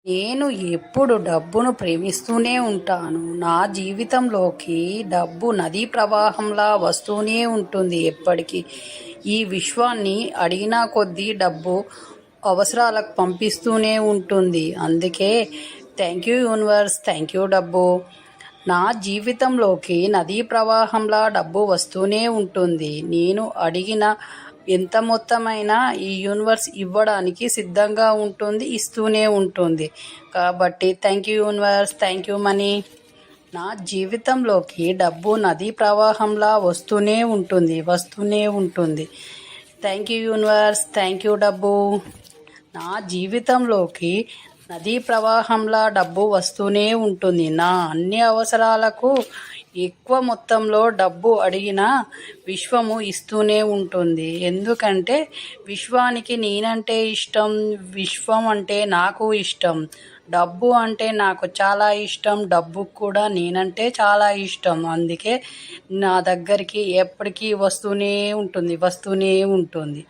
నేను ఎప్పుడు డబ్బును ప్రేమిస్తూనే ఉంటాను. నా జీవితంలోకి డబ్బు నదీ ప్రవాహంలా వస్తూనే ఉంటుంది ఎప్పటికీ. ఈ విశ్వాన్ని అడిగిన కొద్దీ డబ్బు అవసరాలకు పంపిస్తూనే ఉంటుంది. అందుకే thank you universe, thank you డబ్బు. నా జీవితంలోకి నదీ ప్రవాహంలా డబ్బు వస్తూనే ఉంటుంది. నేను అడిగిన ఎంత మొత్తమైనా ఈ యూనివర్స్ ఇవ్వడానికి సిద్ధంగా ఉంటుంది, ఇస్తూనే ఉంటుంది. కాబట్టి thank you universe, thank you money. నా జీవితంలోకి డబ్బు నదీ ప్రవాహంలా వస్తూనే ఉంటుంది. Thank you universe, thank you డబ్బు. నా జీవితంలోకి నదీ ప్రవాహంలా డబ్బు వస్తూనే ఉంటుంది. నా అన్ని అవసరాలకు ఎక్కువ మొత్తంలో డబ్బు అడిగినా విశ్వము ఇస్తూనే ఉంటుంది. ఎందుకంటే విశ్వానికి నేనంటే ఇష్టం, విశ్వం అంటే నాకు ఇష్టం. డబ్బు అంటే నాకు చాలా ఇష్టం, డబ్బుకు కూడా నేనంటే చాలా ఇష్టం. అందుకే నా దగ్గరికి ఎప్పటికీ వస్తూనే ఉంటుంది.